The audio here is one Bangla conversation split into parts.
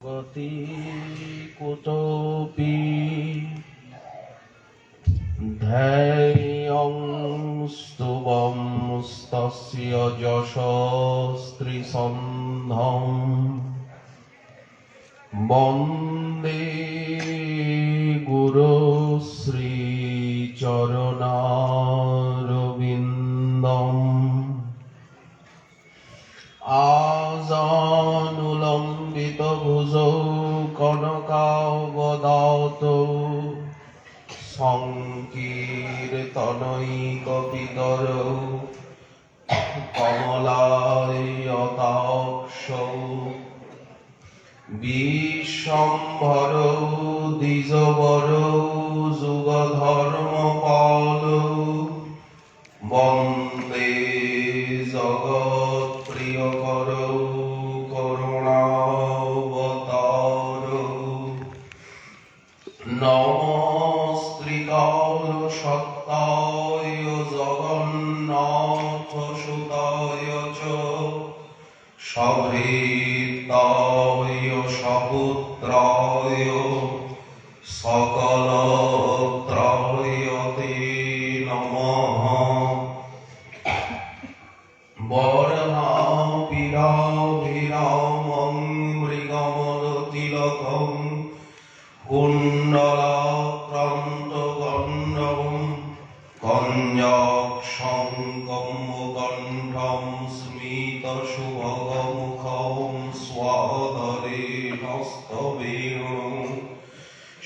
गति कुतोऽपि ध्येयं स्तुवंस्तस्य यशस्त्रिसन्धं वन्दे गुरुश्रीचरणारविन्दम् आजानुलम्बितभुजौ कनकावदातौ सङ्कीर्तनैकपितरौ कमलायताक्षौ विश्वम्भरौ द्विजवरौ जुगधर्मपालौ वन्दे जगत्प्रियकरौ करुणावतारौ नमस्त्रिकालसत्ताय जगन्नाथसुताय च सभृताय सपुत्राय सकलत्राय ते नमः। वर्णाभिराभिरामं मृगमदतिलकं कुण्डलाक्रान्तगण्डं कञ्जाक्षं कम्बुकण्ठं स्मितसुभगमुखं स्वाधरे हस्तवेणुं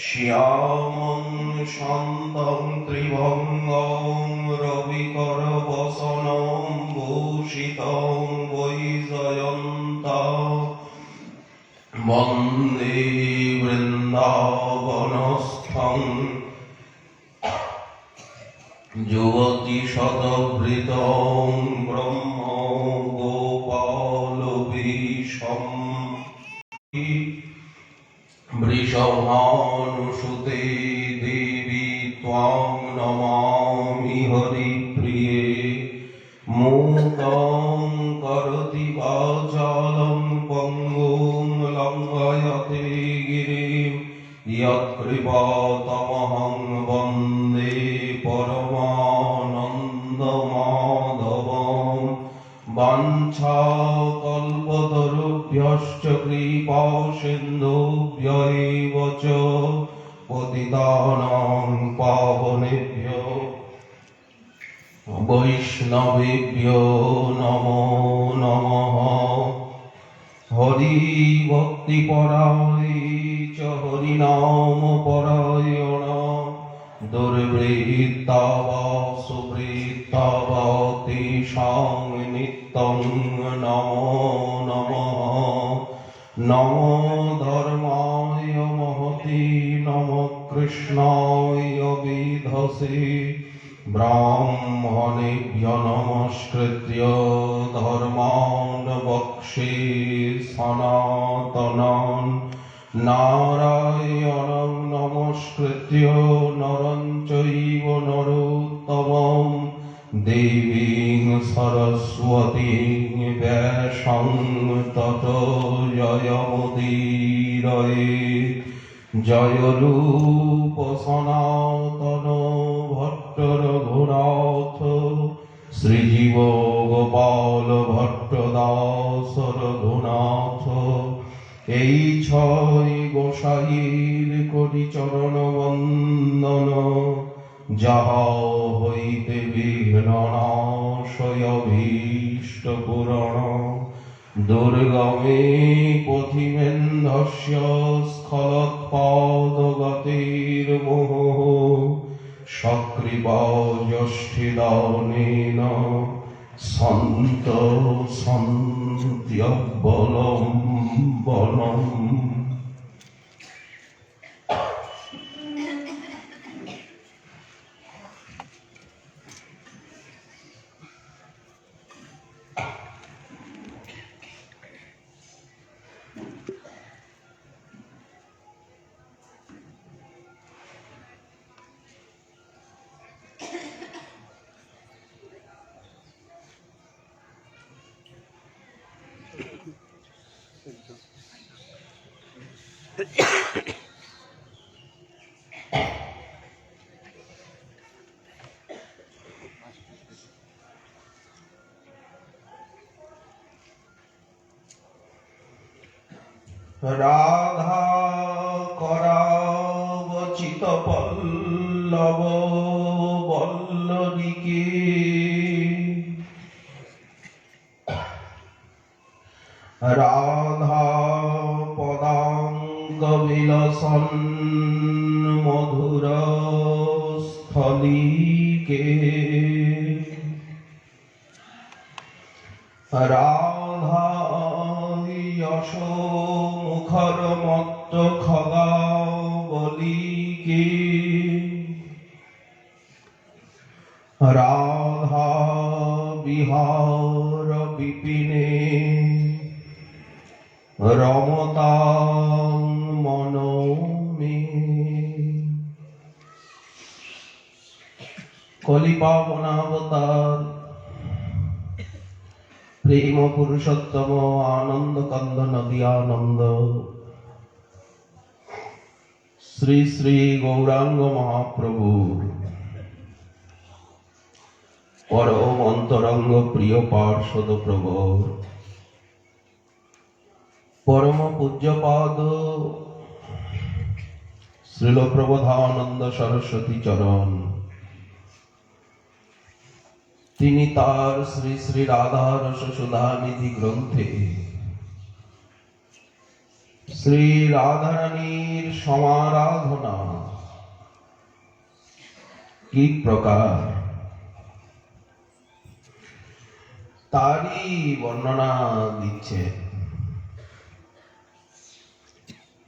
श्यामं शान्तं त्रिभङ्गं रविकरवसनं भूषितं वैजयन्तं वन्दे वृन्दावनस्थं युवतिशतभृतं ब्रह्म गोपालवेशम् वृषभानुसुते देवी त्वां नमामि हरिप्रिये मूकं करोति वाचालं पङ्गुं लङ्घयते गिरिं यत्कृपातमहं वन्दे परमानन्दमाधवं वाञ्छाकल्पतरुभ्यश्च कृपासिन्धुभ्य एव च पतितानां पावनेभ्यो वैष्णवेभ्यो नमो नमः। हरिभक्तिपराय च हरिनामपरायण दुर्वृत्ता वा सुवृत्ता वा तेषां नित्यं नमो नमः। नमो धर्माय महते नमो कृष्णाय विधसे ब्राह्मणेभ्यो नमस्कृत्य धर्मान् वक्षे सनातनान् नारायणं नमस्कृत्य नरं चैव नरोत्तमं देवीं सरस्वतीं व्यासं ततो जयमुदीरयेत्। जय रूप सनातन भट्ट रघुनाथ श्रीजीव गोपाल भट्ट दास रघुनाथ এই ছয় গোসাইর কোটি চরণ বন্দন যাহা হইতে বিঘ্ন নাশয় অভীষ্ট পূরণ দুর্গমে পথিমেন্ধস্য স্খলৎপাদগতির্মোহ সকৃপা যষ্ঠিদানেন সন্ত সন্ত্যবলম্বনম। রাধা করাবচিত পল্লব বল্লরীকে রাধা পদাঙ্গ বিলসন মধুর স্থলীকে রাধা যশ মুখর মত্ত খগাবলীকে রাধা বিহার বিপিনে রমতাং মনো মে। কলিপাবনাবতার প্রেম পুরুষোত্তম আনন্দ কন্দ নদী আনন্দ শ্রী শ্রী গৌরাঙ্গ মহাপ্রভু পরম অন্তরঙ্গ প্রিয় পার্ষদ প্রভুর পরম পূজ্যপাদ শ্রীল প্রবোধানন্দ সরস্বতী চরণ, তিনি তার শ্রী শ্রী রাধা রস সুধানিধি গ্রন্থে শ্রী রাধারানীর সমারাধনা কি প্রকার তারই বর্ণনা দিচ্ছে।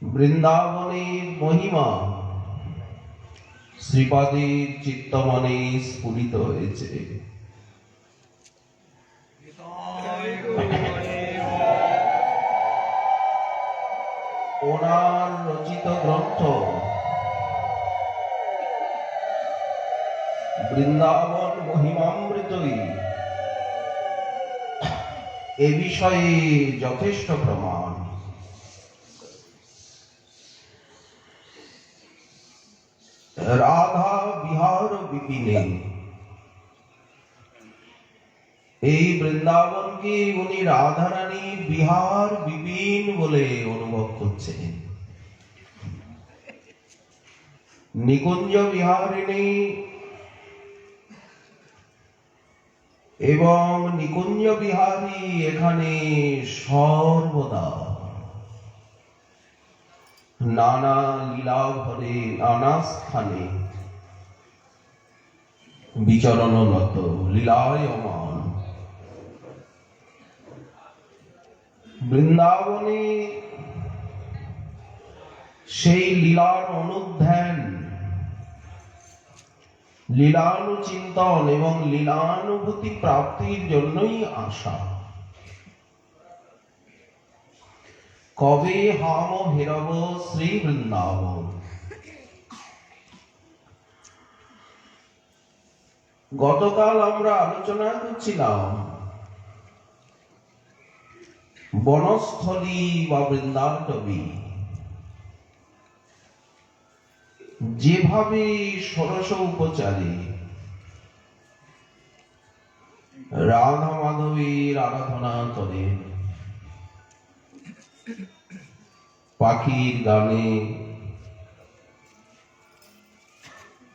বৃন্দাবনের মহিমা শ্রীপাদের চিত্তমনে স্ফুরিত হয়েছে। ওনার রচিত গ্রন্থ বৃন্দাবন মহিমামৃতই এ বিষয়ে যথেষ্ট প্রমাণ। রাধা বিহার বিপিনে, এই বৃন্দাবনকে উনি রাধারানী বিহার বিপিন বলে অনুভব করছেন। নিকুঞ্জ বিহারিণী এবং নিকুঞ্জ বিহারী এখানে সর্বদা নানা লীলা ভরে নানা স্থানে বিচরণরত লীলায়মান। বৃন্দাবনে সেই লীলার অনুধ্যান, লীলানুচিন্তন এবং লীলানুভূতি প্রাপ্তির জন্যই আসা। কবে হাম হেরব শ্রী বৃন্দাবন। গতকাল আমরা আলোচনা করছিলাম বনস্থলী বা বৃন্দাটবী যেভাবে ষোড়শ উপচারে রাধা মাধবীর আরাধনা করে, পাখির গানে,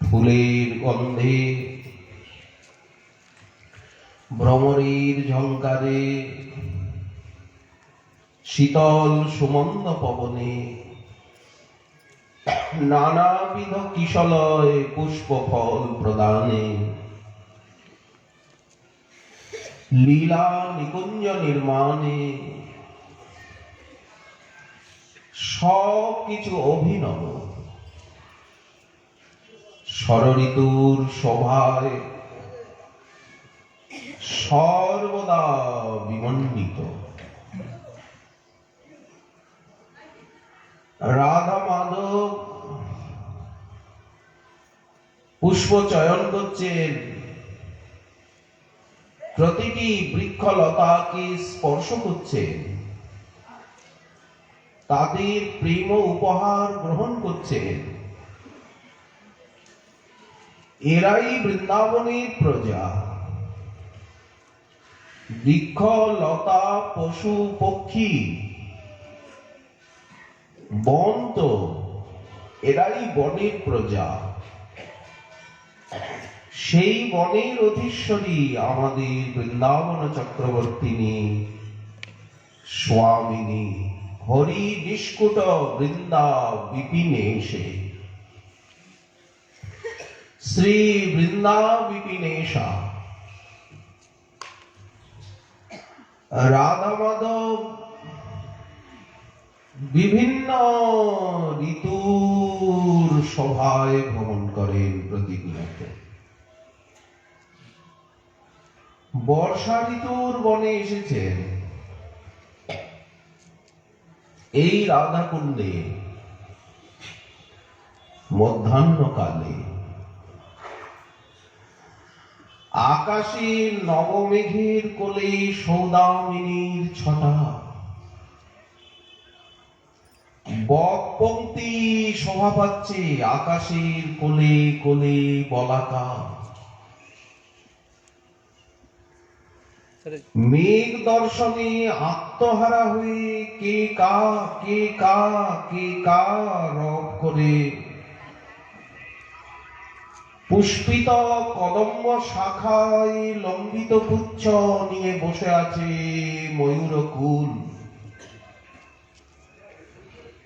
ফুলের গন্ধে, ভ্রমরের ঝঙ্কারে, শীতল সুমন্দ পবনে, নানাবিধ কিশলয় পুষ্প ফল প্রদানে, লীলা নিকুঞ্জ নির্মাণে সব কিছু অভিনব। ষড়ঋতুর শোভায় সর্বদা বিমণ্ডিত। রাধা মাধব পুষ্প চয়ন করছেন, প্রতিটি বৃক্ষলতাকে স্পর্শ করছেন, তাদের প্রেম উপহার গ্রহণ করছেন। এরাই বৃন্দাবনের প্রজা। বৃক্ষ লতা পশু পক্ষী বন তো এরাই বনের প্রজা। সেই বনের অধীশ্বরী আমাদের বৃন্দাবন চক্রবর্তিনী স্বামিনী হরি নিষ্কুট বৃন্দা বিপিনেশে। শ্রী বৃন্দা বিপিনেশা রাধা মাধব বিভিন্ন ঋতুর সভায় ভ্রমণ করেন প্রতিনিয়ত। বর্ষা ঋতুর বনে এসেছেন এই রাধাকুণ্ডে মধ্যাহ্নকালে। আকাশে নবমেঘের কোলে সৌদামিনীর ছটা, বকপংক্তি শোভা পাচ্ছে আকাশের কোলে কোলে বলাকা। মেঘ দর্শনে আত্মহারা হয়ে কে কা কে কা কে কা রব করে পুষ্পিত কদম্ব শাখায় লম্বিত পুচ্ছ নিয়ে বসে আছে ময়ূরকুল।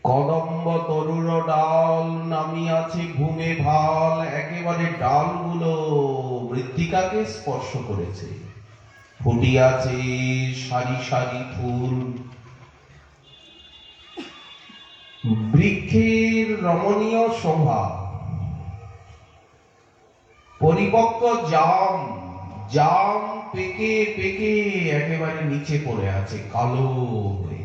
কদম্ব তরুর ডাল নামিয়াছে ঘুমে ভাল, একেবারে ডালগুলো মৃত্তিকাকে স্পর্শ করেছে। ফুটিয়াছে সারি সারি ফুল। বৃক্ষের রমণীয় শোভা। পরিপক্ক জাম, জাম পেকে পেকে একেবারে নিচে পড়ে আছে কালো হয়ে।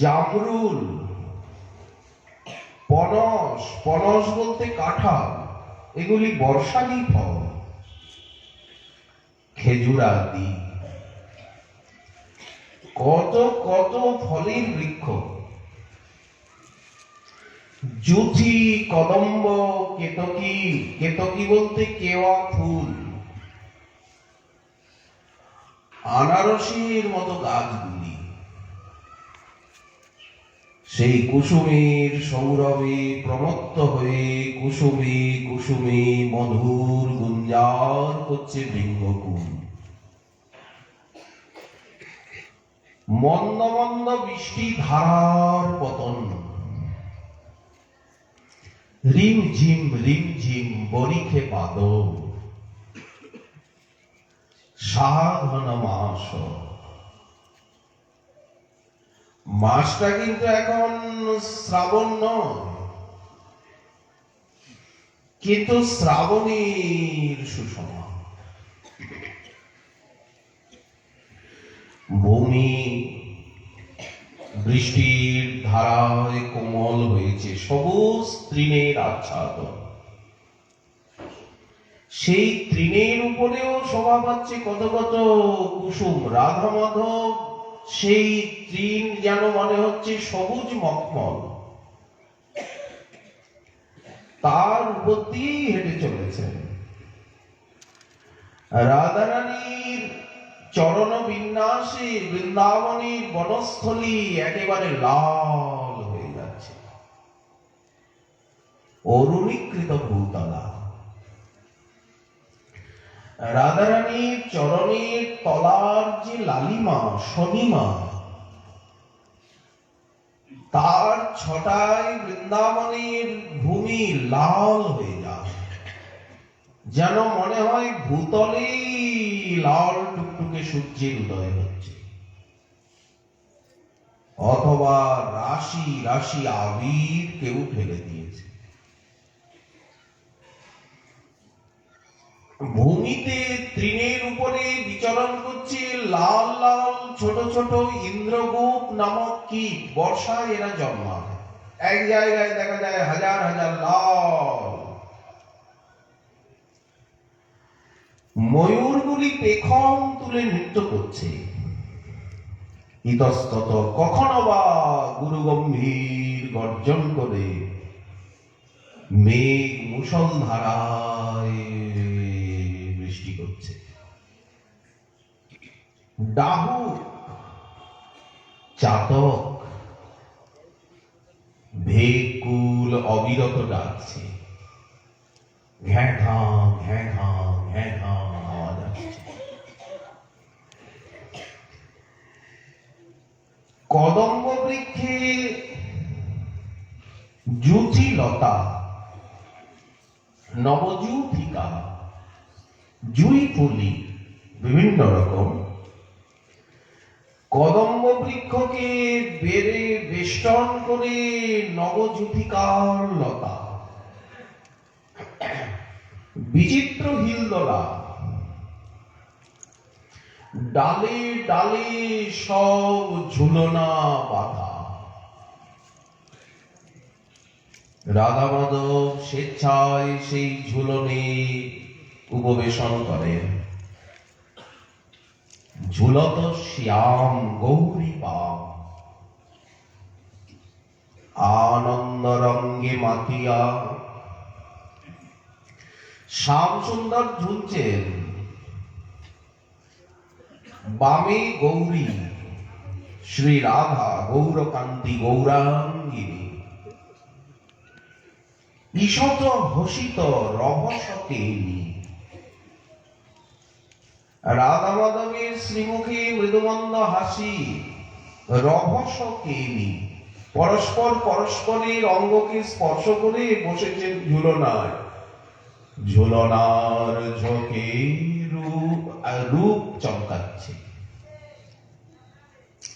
জামরুল, পনস, পনস বলতে কাঁঠাল, এগুলি বর্ষারই ফল। খেজুরাদি, কত কত ফলের বৃক্ষ। জুথি, কদম্ব, কেতকী, কেতকী বলতে কেওয়া ফুল। আনারসের মতো গাছগুলি সেই কুসুমের সৌরভে প্রমত্ত হয়ে কুসুমে কুসুমে মধুর গুঞ্জার করছে বৃঙ্গকুল। মন্দ মন্দ বৃষ্টি ধারার পতন। রিম ঝিম বরিখে পাদ। সাধন মাস। মাসটা কিন্তু এখন শ্রাবণ নয়, কিন্তু শ্রাবণের সুষমা। ভূমি বৃষ্টির ধারায় কোমল হয়েছে, সবুজ তৃণের আচ্ছাদন। সেই তৃণের উপরেও শোভা পাচ্ছে কত কত কুসুম। রাধা মাধব সেই তৃণ যেন মনে হচ্ছে সবুজ মখমল, তার উপর দিয়েই হেঁটে চলেছেন। রাধারানীর চরণ বিন্যাসে বৃন্দাবনের বনস্থলী একেবারে লাল হয়ে যাচ্ছে। অরুণীকৃত ভূতলা। রাধারানীর চরণের তলার যে লালিমা শনিমা, তার ছটায় বৃন্দাবনের ভূমি লাল হয়ে যায়, যেন মনে হয় ভূতলে লাল টুকটুকে সূর্যের উদয় হচ্ছে। অথবা রাশি রাশি আবির কেউ ফেলে দিয়েছে। ভূমিতে তৃণের উপরে বিচরণ করছে লাল লাল ছোট ছোট ইন্দ্রগুপ নামক কীট। বর্ষায় এরা জন্মায়, এক জায়গায় দেখা যায় হাজার হাজার লাল। ময়ূরগুলি পেখম তুলে নৃত্য করছে। ইতস্তত কখনো বা গুরু গম্ভীর গর্জন করে মেঘ মুষলধারায় বৃষ্টি করছে। ডাহুক চাতক ভেকুল অবিরত ডাকছে, ঘ্যাঁ ঘাঁ ঘ্যাঁ ঘাঁ ঘ্যাঁ ঘাঁ আওয়াজ আসছে। কদম্ব বৃক্ষে জুচি লতা, নবজুথিকা, জুই ফুলি বিভিন্ন রকম কদম্ব বৃক্ষকে বেড়ে বেষ্টন করে নবজুথিকার লতা, বিচিত্র হিলদোলা, ডালে ডালে সব ঝুলনা বাঁধা। রাধা মাধব স্বেচ্ছায় সেই ঝুলনে উপবেশন করেন। ঝুলত শ্যাম গৌরী পাম, আনন্দ রঙ্গে মাতিয়া শ্যাম সুন্দর ঝুলছেন, বামে গৌরী শ্রী রাধা গৌরকান্তি গৌরাঙ্গিনী, ঈষৎ হসিত রভসকেলি। রাধা মাধবের শ্রীমুখে মৃদুমন্দ হাসি, রভসকেলি। পরস্পর পরস্পরের অঙ্গকে স্পর্শ করে বসেছেন ঝুলনায়। ঝুলনার ঝোঁকে রূপ রূপ চমকাচ্ছে।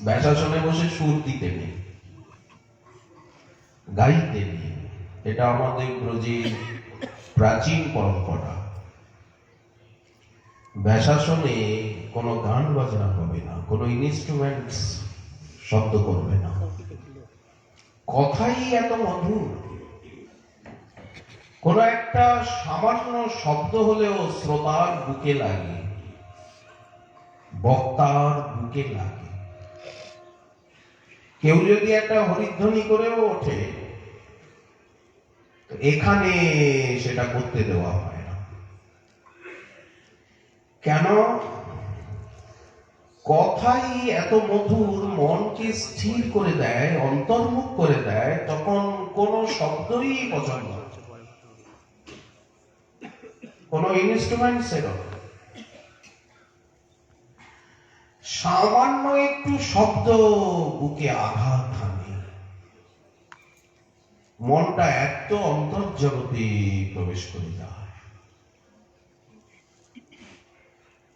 ব্যাসাসনে বসে সুর দিতে নেই, গাইতে নেই। এটা আমাদের ব্রজের প্রাচীন পরম্পরা। ব্যাসাসনে কোনো গান বাজনা হবে না, কোনো ইনস্ট্রুমেন্টস শব্দ করবে না। কথাই এত মধুর, কোন একটা সামান্য শব্দ হলেও শ্রোতার বুকে লাগে, বক্তার বুকে লাগে। কেউ যদি একটা হরিধ্বনি করেও ওঠে, এখানে সেটা করতে দেওয়া হয় না। কেন? কথাই এত মধুর, মনকে স্থির করে দেয়, অন্তর্মুখ করে দেয়, তখন কোন শব্দই পছন্দ হয়, কোন ইনস্ট্রুমেন্ট সেরকম। সামান্য একটু শব্দ বুকে আঘাত হানে, মনটা এত অন্তর্জগতে প্রবেশ করে যায়।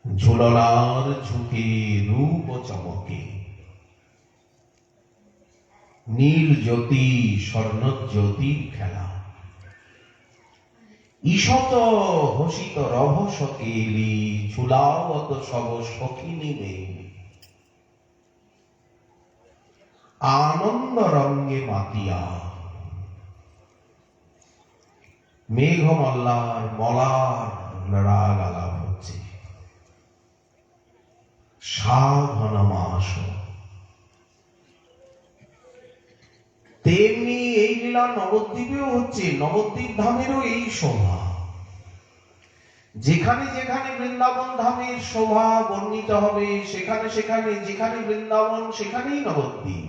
ঝুলনার ঝুঁকে রূপ চমকে, নীল জ্যোতি স্বর্ণ জ্যোতির খেলা। ঈষৎ হসিত রভসকেলি, ঝুলাওত সব সখিনী মেলি। আনন্দ রঙ্গে মাতিয়া, মেঘ মল্লার মলার রাগ আলাপ হচ্ছে। সাধন মাস, তেমনি এই লীলা নবদ্বীপেও হচ্ছে। নবদ্বীপ ধামেরও এই শোভা। যেখানে যেখানে বৃন্দাবন ধামের শোভা বর্ণিত হবে, সেখানে সেখানে যেখানে বৃন্দাবন সেখানেই নবদ্বীপ,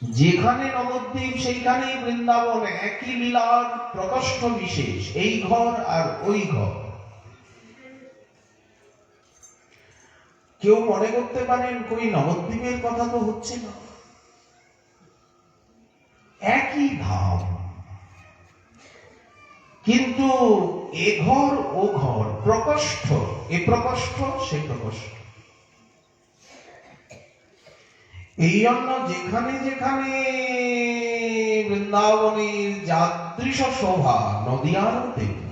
যেখানে নবদ্বীপ সেইখানেই বৃন্দাবন। একই লীলার প্রকোষ্ঠ বিশেষ, এই ঘর আর ওই ঘর। কেউ মনে করতে পারেন কই নবদ্বীপের কথা তো হচ্ছে না। একই ধাম, কিন্তু এ ঘর ও ঘর, প্রকোষ্ঠ এ প্রকোষ্ঠ সে প্রকোষ্ঠ। এই জন্য যেখানে যেখানে বৃন্দাবনের যাদৃশ শোভা, নদিয়ারও তেমনি।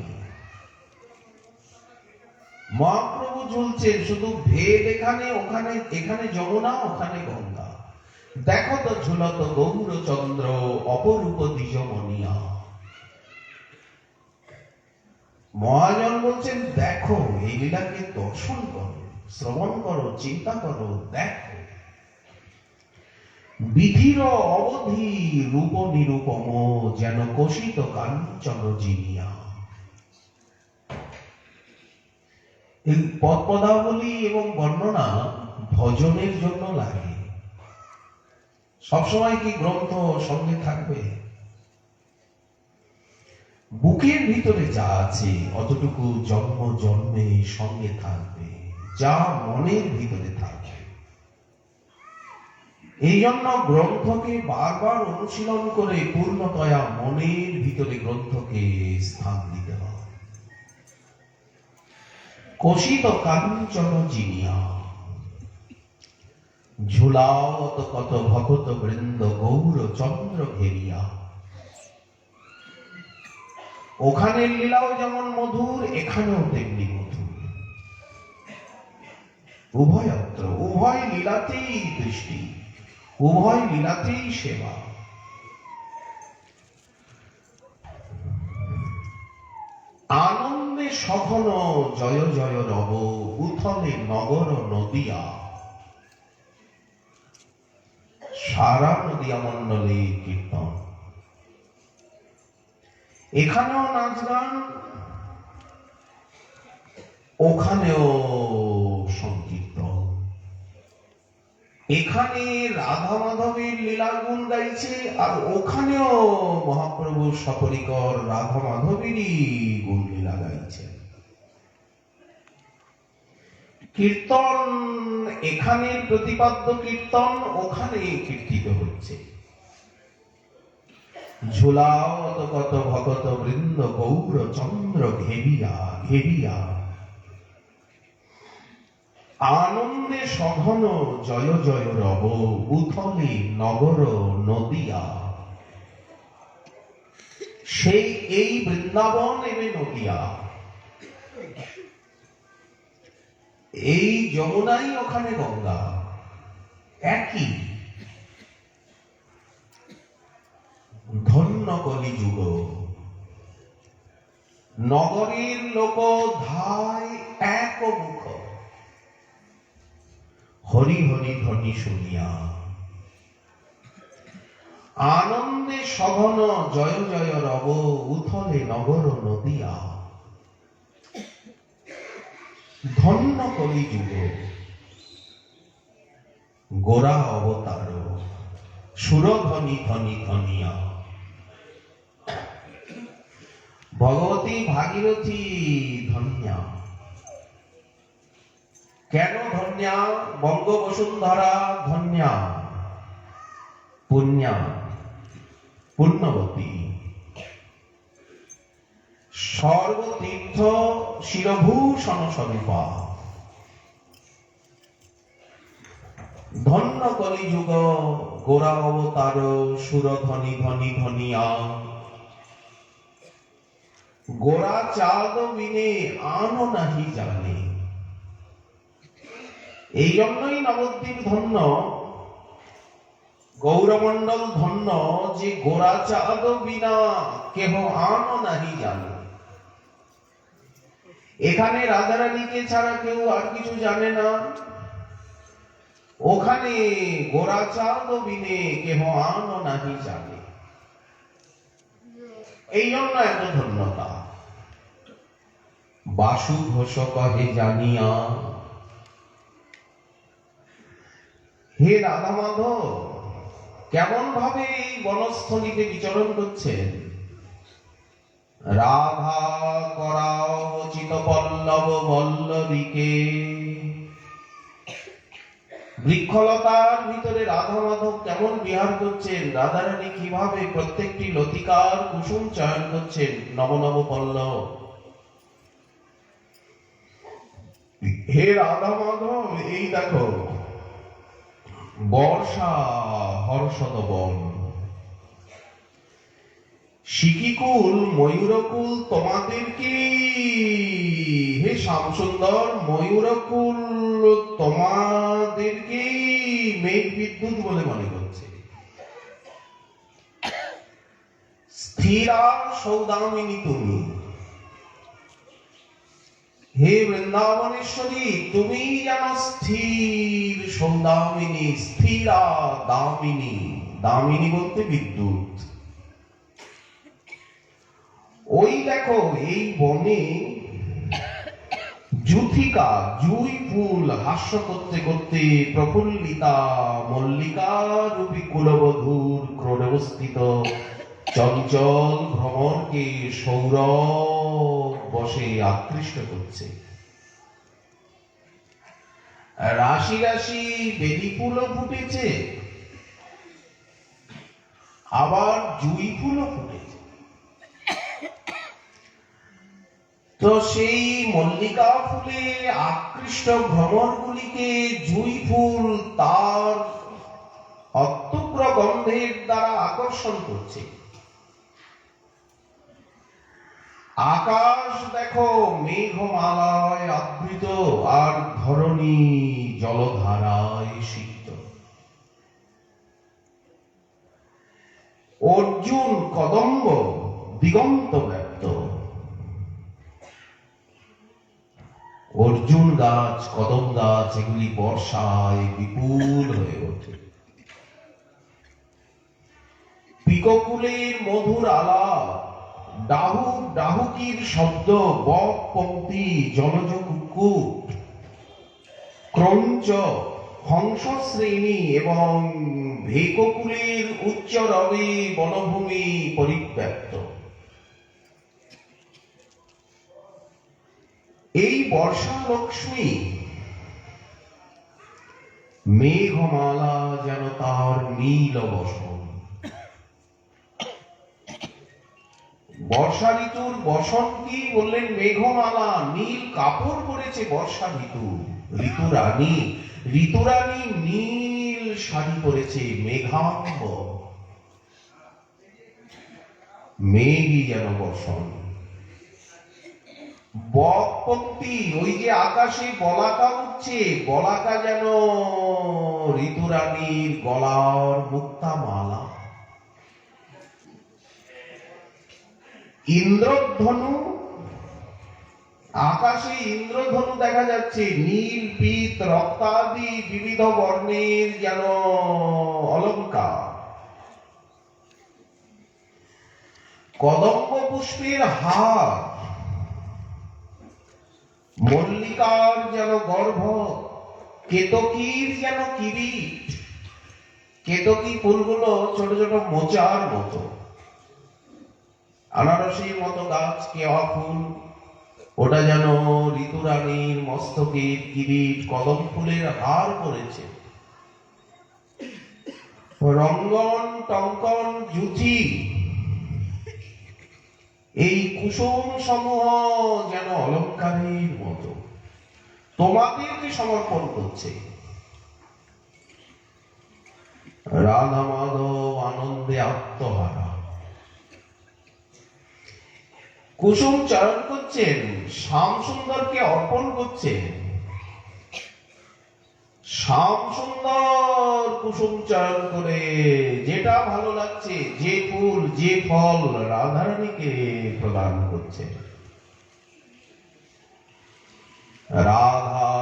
মহাপ্রভু ঝুলছেন, শুধু ভেদ এখানে ওখানে, এখানে যমুনা ওখানে গঙ্গা। দেখো তো ঝুলত গৌরচন্দ্র অপরূপ দ্বিজমনিয়া। মহাজন বলছেন দেখো, এই লীলাকে দর্শন করো, শ্রবণ করো, চিন্তা করো, দেখো। বিধির অবধি রূপ নিরূপম, যেন কোষিত কাঞ্চন জিনিয়া। এই পদাবলী এবং বর্ণনা ভজনের জন্য লাগে। সবসময় কি গ্রন্থ সঙ্গে থাকবে? বুকের ভিতরে যা আছে অতটুকু জন্ম জন্মে সঙ্গে থাকবে, যা মনের ভিতরে থাকবে। এই জন্য গ্রন্থকে বারবার অনুশীলন করে পূর্ণতয়া মনের ভিতরে গ্রন্থকে স্থান দিতে হবে। কোষিত কাঞ্চন জিনিয়া, ঝুলাওত কত ভকত বৃন্দ গৌর চন্দ্র ঘেরিয়া। ওখানের লীলাও যেমন মধুর, এখানেও তেমনি মধুর। উভয়ত্র, উভয় লীলাতেই দৃষ্টি, উভয় লীলাতেই সেবা। আনন্দে সঘন জয় জয় রব, উথলে নগর নদিয়া। সারা নদিয়া মন্ডলে কীর্তন, এখানেও নাচ গান, ওখানেও সংকীর্তন। এখানে রাধা মাধবের লীলাগুণ গাইছে, আর ওখানেও মহাপ্রভু সপরিকর রাধা মাধবেরই গুণ লীলা গাইছে। কীর্তন এখানে প্রতিপাদ্য কীর্তন, ওখানে কীর্তিত হচ্ছে। ঝুলাওত কত ভকত বৃন্দ গৌর চন্দ্র ঘেরিয়া ঘেরিয়া। আনন্দে সঘন জয় জয় রব, উথলে নগর নদিয়া। সেই এই বৃন্দাবন এবে নদিয়া, এই যমুনাই ওখানে গঙ্গা, একই। ধন্য কলিযুগ, নগরীর লোক ধায় এক মুখ, হরি হরি ধ্বনি শুনিয়া। আনন্দে সঘন জয় জয় রব, উথলে নগর নদিয়া। ধন্য কলিযুগ, গোরা অবতার, সুরধ্বনি ধ্বনি ধ্বনিয়া। ভগবতী ভাগীরথী ধন্যা। কেন ধন্যা? বঙ্গ বসুন্ধরা ধন্যা, পুণ্যা, পুণ্যবতী। সর্বতীর্থ শিরভূষণ স্বরূপা। ধন্য কলিযুগ, গোরা অবতার, সুরধ্বনি ধ্বনি ধ্বনিয়া। গোরা চাঁদ বিনে আনো নাহি জানে। এই জন্যই নবদ্বীপ ধন্য, গৌরমণ্ডল ধন্য, যে গোরা চাঁদ বিনা কেহ আনো নাহি জানে। এখানে রাধারানীকে ছাড়া কেউ আর কিছু জানে না, ওখানে গোরা চাঁদ বিনে কেহ আনো নাহি জানে। এই জন্য এত ধন্যতা। বাসু ঘোষ কহে জানিয়া, হে রাধা মাধব কেমন ভাবে এই বনস্থলীতে বিচরণ করছেন। রাধা করাও চিত পল্লব বল্লরীকে। বৃক্ষলতার ভিতরে রাধা মাধব কেমন বিহার করছেন, রাধারানী কিভাবে প্রত্যেকটি লতিকার কুসুম চয়ন করছেন, নব নব পল্লব। হে রাধা মাধব, এই দেখো বর্ষা হর্ষদ বন, শিকিকুল ময়ূরকুল তোমাদেরকে। হে শ্যামসুন্দর, ময়ূরকুল তোমাদেরকে মেঘ বিদ্যুৎ বলে মনে করছে। স্থিরা সৌদামিনী তুমি, হে বৃন্দাবনেশ্বরী, তুমি যেন স্থির সৌদামিনী, স্থিরা দামিনী। দামিনী বলতে বিদ্যুৎ। ওই দেখো এই বনে জুথিকা, জুই ফুল হাস্য করতে করতে প্রফুল্লিতা মল্লিকা রূপী কুলবধূর ক্রোড়বস্থিত চঞ্চল ভ্রমরকে সৌরভ বসে আকৃষ্ট করছে। রাশি রাশি বেলি ফুলও ফুটেছে, আবার জুই ফুলও ফুটেছে। তো সেই মল্লিকা ফুলে আকৃষ্ট ভ্রমরগুলিকে জুই ফুল তার অত্যুগ্র গন্ধের দ্বারা আকর্ষণ করছে। আকাশ দেখো মেঘমালায় আবৃত, আর ধরণী জলধারায় সিক্ত। অর্জুন কদম্ব দিগন্ত ব্যক্ত। অর্জুন গাছ, কদম গাছ, এগুলি বর্ষায় বিপুল হয়ে ওঠে। পিককুলের মধুর আলাপ, ডাহুক ডাহুকির শব্দ, বক পঙ্ক্তি, জলজ কুক্কুট, ক্রঞ্চ, হংস শ্রেণী এবং ভেককুলের উচ্চ রবে বনভূমি পরিব্যাপ্ত। এই বর্ষা লক্ষ্মী মেঘমালা যেন তার নীল বসন। বর্ষা ঋতুর বসন কি বললেন? মেঘমালা। নীল কাপড় পরেছে বর্ষা ঋতু। ঋতুরানী, ঋতুরানী নীল শাড়ি পরেছে, মেঘাম্ব। মেঘই যেন বসন। বক পঙ্ক্তি, ওই যে আকাশে বলাকা উঠছে, বলাকা যেন ঋতুরানীর গলার মুক্তা মালা। ইন্দ্রধনু, আকাশে ইন্দ্রধনু দেখা যাচ্ছে, নীল পীত রক্তাদি বিবিধ বর্ণের যেন অলঙ্কার। কদম্ব পুষ্পের হার, মল্লিকার যেন গর্ভ, কেতকীর যেন কিরিট। কেতকী ফুলগুলো ছোট ছোট মোচার মতো, আনারসের মতো গাছ কেওয়া ফুল, ওটা যেন ঋতুরানীর মস্তকের কিরিট, কদম ফুলের হার পড়েছে। রঙ্গন টঙ্কন জুথি, এই কুসুম সমূহ যেন অলঙ্কারের মতো তোমাদেরকে সমর্পণ করছে। রাধা মাধব আনন্দে আত্মহারা, কুসুম চয়ন করছেন, শ্যাম সুন্দরকে অর্পণ করছেন। শ্যাম সুন্দর কুসুম চয়ন করে যেটা ভালো লাগছে, যে ফুল যে ফল রাধারানীকে প্রদান করছে। রাধা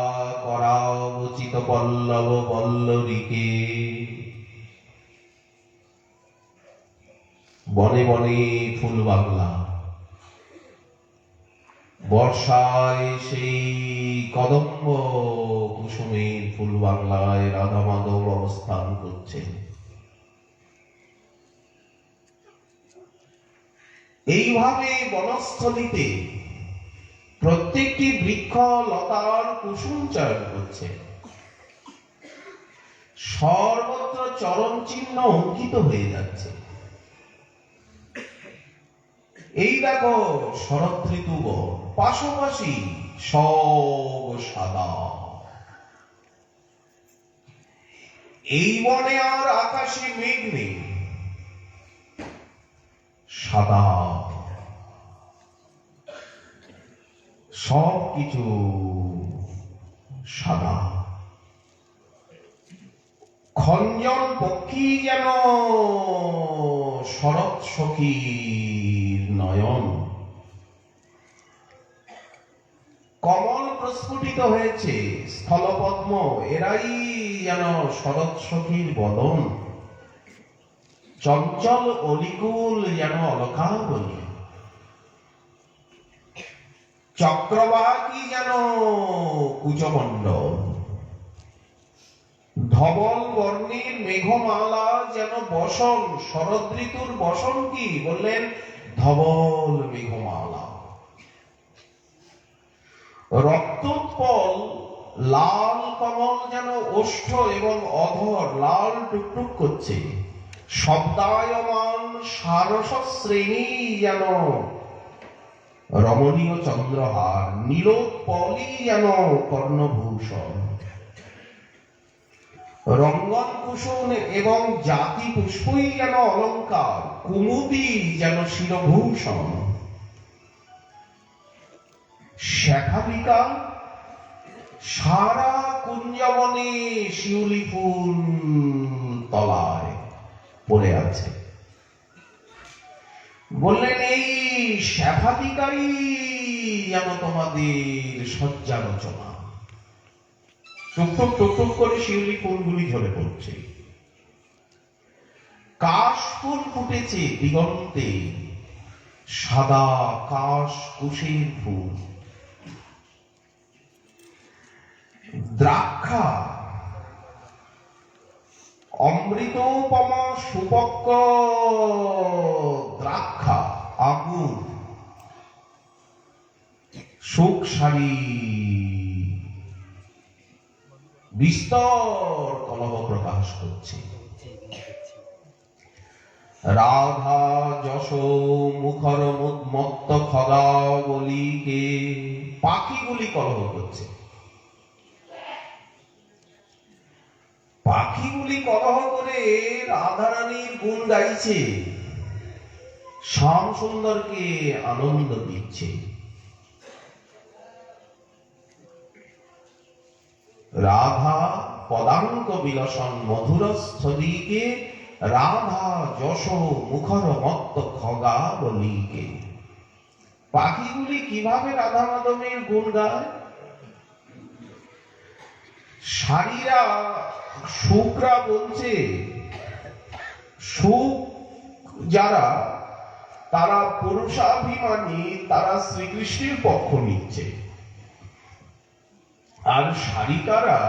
করাও উচিত পল্লব বল্লরীকে, বনে বনে ফুল বাংলা। বর্ষায় সেই কদম্ব কুসুমের ফুল বাংলায় রাধা মাধব অবস্থান করছেন। এইভাবে বনস্থলিতে প্রত্যেকটি বৃক্ষ লতার কুসুম চয়ন করছে। সর্বত্র চরণ চিহ্ন অঙ্কিত হয়ে যাচ্ছে। এই দেখো শরৎ ঋতু বন, পাশাপাশি সব সাদা। এই বনে আর আকাশে মেঘ নেই, সাদা সব কিছু সাদা। খঞ্জন পক্ষী যেন শরৎ সখীর নয়ন। কমল প্রস্ফুটিত হয়েছে স্থলপদ্ম, এরাই যেন শরৎ সখীর বদন, চঞ্চল অলিকুল যেন অলকাবলী, চক্রবাকী যেন কুচমণ্ডল, ধবল বর্ণের মেঘমালা যেন বসন। শরৎ ঋতুর বসন কি বললেন? ধবল মেঘমালা। রক্তোৎপল লাল কমল যেন ওষ্ঠ এবং অধর লাল টুকটুক করছে। শব্দায়মান সারস শ্রেণী যেন রমণীয় চন্দ্রহার, নীলোৎপলই যেন কর্ণভূষণ। রঙ্গন কুসুম এবং জাতি পুষ্পই যেন অলঙ্কার, কুমুদি যেন শিরভূষণ। শেফালিকা সারা কুঞ্জবনে শিউলি ফুল তলায় পড়ে আছে। বললেন এই শেফালিকাই যেন তোমাদের শয্যা রচনা। টুকটুক টুকটুক করে শিউলি ফুলগুলি ঝরে পড়ছে। কাশ ফুল ফুটেছে দিগন্তে, সাদা কাশ কুশের ফুল। দ্রাক্ষা অমৃতোপমা সুপক্ক দ্রাক্ষা আগুন সুখ সারি বিস্তর কলহ প্রকাশ করছে। রাধা যশ মুখর মত্ত খগাবলীকে পাখিগুলি কলহ করছে। পাখিগুলি কলহ করে রাধারানীর গুণ গাইছে, শ্যাম সুন্দরকে আনন্দ দিচ্ছে। রাধা পদাঙ্ক বিলসন মধুর স্থলীকে, রাধা যশ মুখর মত্ত খগাবলীকে। পাখিগুলি কিভাবে রাধা মাধবের গুণ গায়? সারিরা শুকরা বলছে, সুখ যারা তারা পুরুষাভিমানী, তারা শ্রীকৃষ্ণের পক্ষ নিচ্ছে। আর শারিকারা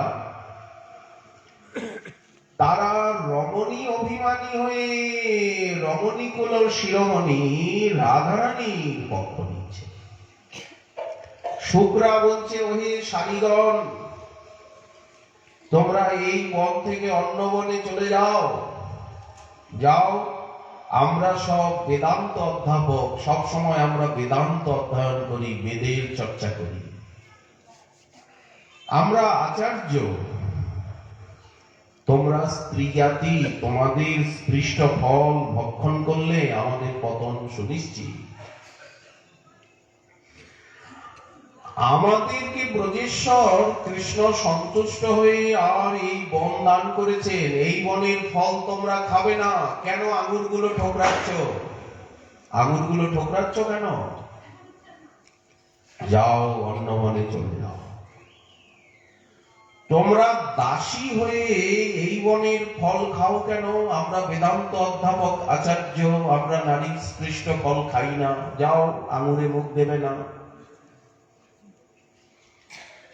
তারা রমণী অভিমানী হয়ে রমণী কুল শিরোমণি রাধারানীর পক্ষ নিচ্ছে। শুকরা বলছে, ওহে শারিগণ, তোমরা এই বন থেকে অন্য বনে চলে যাও, যাও। আমরা সব বেদান্ত অধ্যাপক, সব সময় আমরা বেদান্ত অধ্যয়ন করি, বেদের চর্চা করি, আমরা আচার্য। তোমরা স্ত্রী জাতি, তোমাদের স্পৃষ্ট ফল ভক্ষণ করলে আমাদের পতন সুনিশ্চিত। আমাদেরকে ব্রজেশ্বর কৃষ্ণ সন্তুষ্ট হয়ে আর এই বন দান করেছেন, এই বনের ফল তোমরা খাবে না। কেন আঙুরগুলো ঠোকরাচ্ছ? আঙুরগুলো ঠোকরাচ্ছ কেন? যাও, অন্য বনে চলে যাও। তোমরা দাসী হয়ে এই বনের ফল খাও কেন? আমরা বেদান্ত অধ্যাপক আচার্য, আমরা নারী স্পৃষ্ট ফল খাই না। যাও, আঙুরে মুখ দেবে না।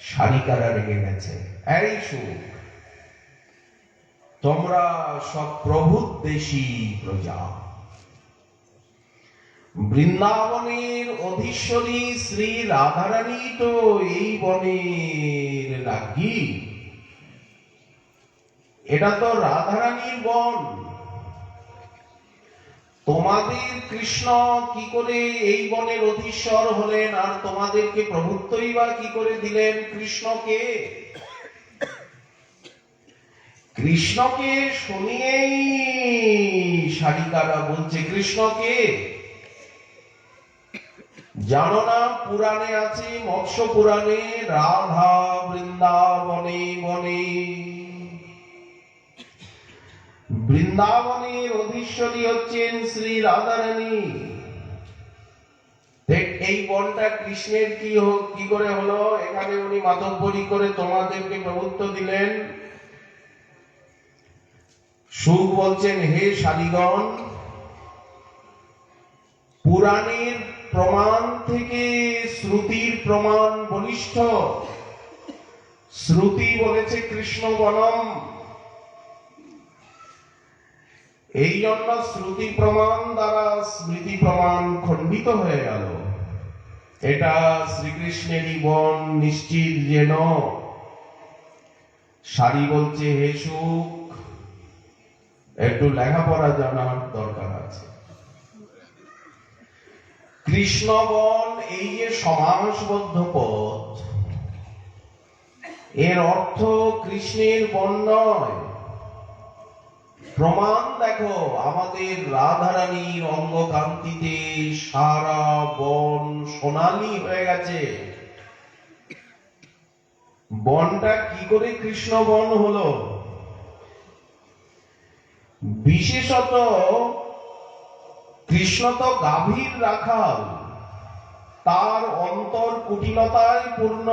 শারিকারা রেগে গেছে, এই সুখ, তোমরা সব প্রভুদ্দেশী প্রজা। বৃন্দাবনের অধীশ্বরী শ্রী রাধারানী তো এই বনের রাজ্ঞী। এটা তো রাধারানীর বন। তোমাদের কৃষ্ণ কি করে এই বনের অধীশ্বর হলেন, আর তোমাদেরকে প্রভুত্বই বা কি করে দিলেন? কৃষ্ণকে কৃষ্ণকে শুনিয়েই শারিকারা বলছে, কৃষ্ণকে জানো না? পুরাণে আছে, মৎস্য পুরাণে, রাধা বৃন্দাবনে বনে। বৃন্দাবনের অধীশ্বরী হচ্ছেন শ্রী রাধারানী। এই বনটা কৃষ্ণের কি করে হলো? এখানে উনি মাতব্বরি করে তোমাদেরকে প্রভুত্ব দিলেন। সুখ বলছেন, হে শালীগণ, পুরাণের প্রমাণ থেকে শ্রুতির প্রমাণ বলিষ্ঠ। শ্রুতি বলেছে কৃষ্ণ বনম, এই জন্য শ্রুতি প্রমাণ দ্বারা স্মৃতি প্রমাণ খণ্ডিত হয়ে গেল। এটা শ্রীকৃষ্ণেরই বন নিশ্চিত যেন। শাড়ি বলছে, হে সুখ, একটু লেখাপড়া জানার দরকার আছে। কৃষ্ণবন এই যে সমাসবদ্ধ পদ, এর অর্থ কৃষ্ণের বন নয়। প্রমাণ দেখো, আমাদের রাধারানীর অঙ্গকান্তিতে সারা বন সোনালী হয়ে গেছে। বনটা কি করে কৃষ্ণ বন হলো? বিশেষত কৃষ্ণ তো গাভীর রাখাল, তার অন্তর কুটিলতায় পূর্ণ।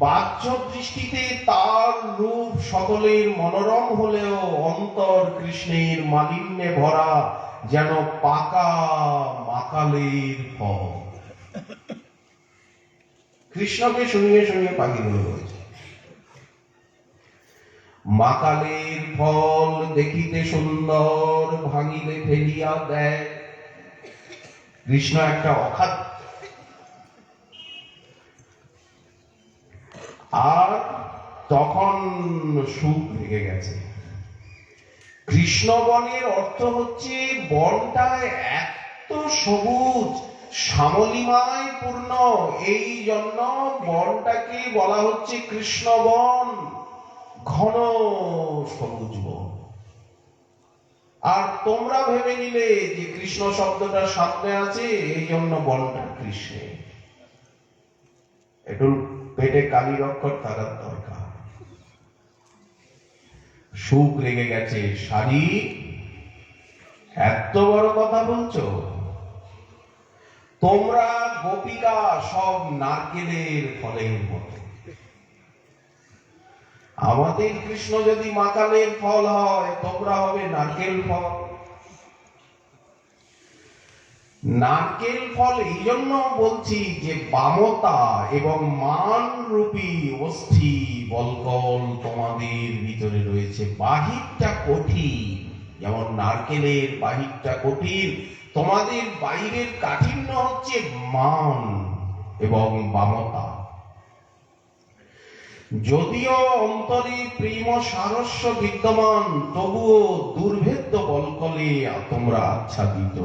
বাহ্য দৃষ্টিতে তার রূপ সকলের মনোরম হলেও অন্তর কৃষ্ণের মালিন্যে ভরা, যেন পাকা মাকালের ফল। কৃষ্ণকে শুনিয়ে শুনিয়ে পাখিগুলো বলছে, মাকালের ফল দেখিতে সুন্দর, ভাঙিলে ফেলিয়া দেয়। কৃষ্ণ একটা অখাদ্য। আর তখন সুখ লেগে গেছে। কৃষ্ণবনের অর্থ হচ্ছে বনটায় এত সবুজ শ্যামলিমায় পূর্ণ, এই জন্য বনটাকে বলা হচ্ছে কৃষ্ণবন, ঘন সবুজ বন। আর তোমরা ভেবে নিলে যে কৃষ্ণ শব্দটা সামনে আছে, এই জন্য বনটা কৃষ্ণের। একটু পেটে কালির অক্ষর থাকার দরকার। সুখ লেগে গেছে, শাড়ি এত বড় কথা বলছো? তোমরা গোপিকা সব নারকেলের ফলের মতো। আমাদের কৃষ্ণ যদি মাকালের ফল হয়, তোমরা হবে নারকেল ফল। নারকেল ফল এই জন্য বলছি যে বামতা এবং মান রূপী অস্থি বলকল তোমাদের ভিতরে রয়েছে। বাহিরটা কঠিন, যেমন নারকেলের বাহিরটা কঠিন, তোমাদের বাইরের কাঠিন্য হচ্ছে মান এবং বামতা। যদিও অন্তরে প্রেম সারস্য বিদ্যমান, তবুও দুর্ভেদ্য বলকলে তোমরা আচ্ছাদিত।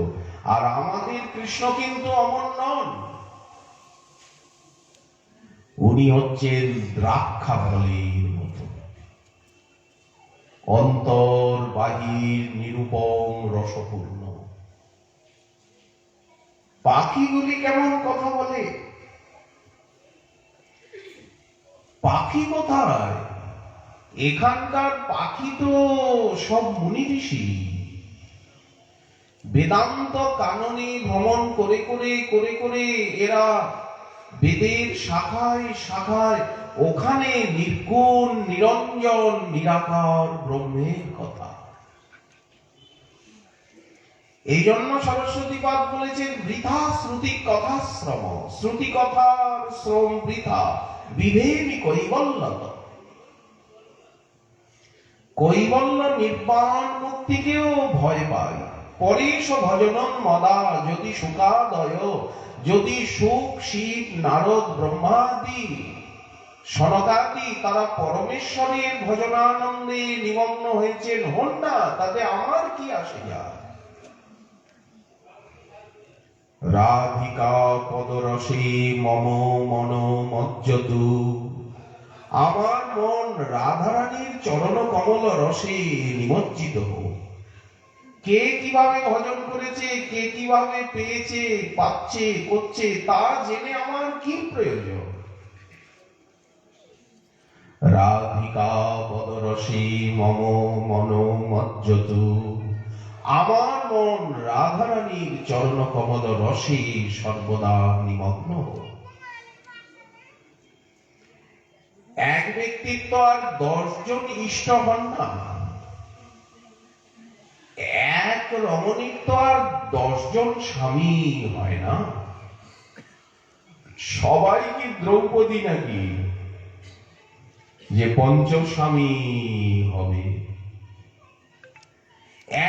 আর আমাদের কৃষ্ণ কিন্তু অমর নন, উনি হচ্ছেন দ্রাক্ষা ফলের মতো, অন্তর বাহির নিরুপম রসপূর্ণ। পাখিগুলি কেমন কথা বলে? পাখি কোথায়? এখানকার পাখি তো সব মুনি ঋষি। বেদান্ত কাননে ভ্রমণ করে করে করে করে এরা বেদের শাখায় শাখায় ওখানে নির্গুণ নিরঞ্জন নিরাকার ব্রহ্মের কথা। এই জন্য সরস্বতীপাদ বলেছেন, বৃথা শ্রুতি কথা শ্রম, শ্রুতি কথার শ্রম বৃথা, বিভেমি কৈবল্যত। কৈবল্য নির্বাণ মুক্তিকেও ভয় পায়। পরেশ ভজনন মদা যদি সুখাদয়, যদি সুখ শিব নারদ ব্রহ্মাদি সনকাদি তারা পরমেশ্বরের ভজনানন্দে নিমগ্ন হয়েছেন, হন না, তাতে আমার কি আসে যায়? রাধিকা পদরসে মম মন মজ্জতু, আমার মন রাধারানীর চরণ কমল রসে নিমজ্জিত হোক। কে কিভাবে ভজন করেছে, কে কিভাবে পেয়েছে, পাচ্ছে, করছে, তা জেনে আমার কি প্রয়োজন? রাধিকা পদরসে মম মন মজ্জতু, আমার মন রাধারানীর চরণ কমল রসে সর্বদা নিমগ্ন। এক ব্যক্তির তো আর 10 জন ইষ্ট হন না, এক রমণীর তো আর 10 জন স্বামী হয় না। সবাই কি দ্রৌপদী নাকি যে পঞ্চস্বামী হবে?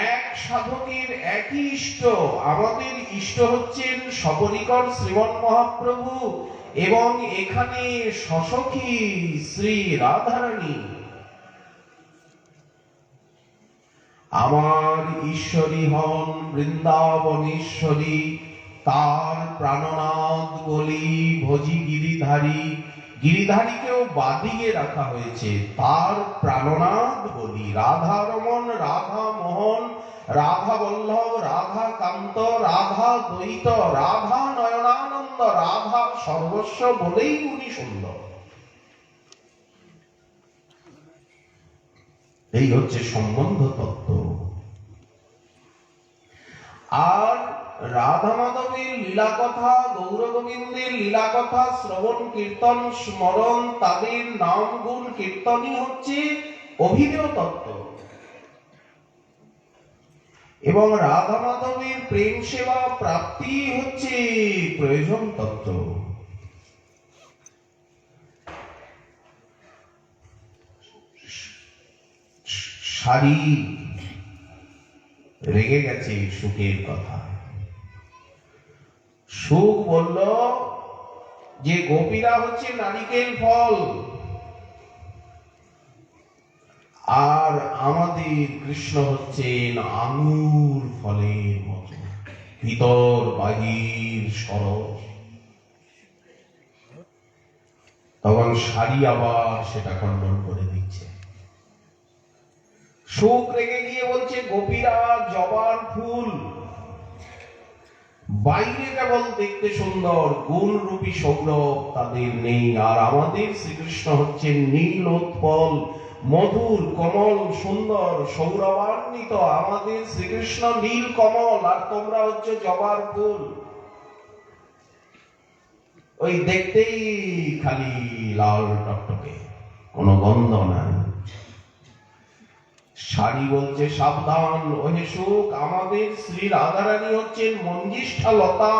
এক সাধকের একই ইষ্ট। আমাদের ইষ্ট হচ্ছেন সপরিকর শ্রীমন মহাপ্রভু এবং এখানে সসখী শ্রী রাধারানী। আমার ঈশ্বরী হন বৃন্দাবনেশ্বরী, তার প্রাণনাথ বলি ভজি গিরিধারী। গিরিধারীকেও বাদিয়ে রাখা হয়েছে, তার প্রাণনাথ বলি। রাধা রমন, রাধা মোহন, রাধা বল্লভ, রাধা কান্ত, রাধা দ্বৈত, রাধা নয়নানন্দ, রাধা সর্বস্ব বলেই উনি সুন্দর। এই হচ্ছে সম্বন্ধ তত্ত্ব। আর রাধা মাধবের লীলা কথা, গৌর গোবিন্দের লীলা কথা শ্রবণ কীর্তন স্মরণ, তাদের নাম গুণ কীর্তনই হচ্ছে অভিধেয় তত্ত্ব। এবং রাধা মাধবের প্রেম সেবা প্রাপ্তি হচ্ছে প্রয়োজন তত্ত্ব। সারি রেগে গেছে সুখের কথা। সুখ বলল যে গোপীরা হচ্ছে নারিকেল ফল, আর আমাদের কৃষ্ণ হচ্ছেন আঙুর ফলের মতো, ভিতর বাহির সরস। তখন সারি আবার সেটা খণ্ডন করে দিচ্ছে। সুখ রেগে গিয়ে বলছে গোপীরা জবার ফুল, বাইরে কেবল দেখতে সুন্দর, গুণ রূপী সৌরভ তাদের নেই। আর আমাদের শ্রীকৃষ্ণ হচ্ছেন নীলোৎপল, মধুর, কমল, সুন্দর, সৌরভান্বিত। আমাদের শ্রীকৃষ্ণ নীল কমল, আর তোমরা হচ্ছে জবার ফুল। ওই দেখতেই খালি লাল টকটকে, কোনো গন্ধ নাই। সারি বলছে সাবধান ওহে সুখ, আমাদের শ্রী রাধারানী হচ্ছেন মঞ্জিষ্ঠা লতা,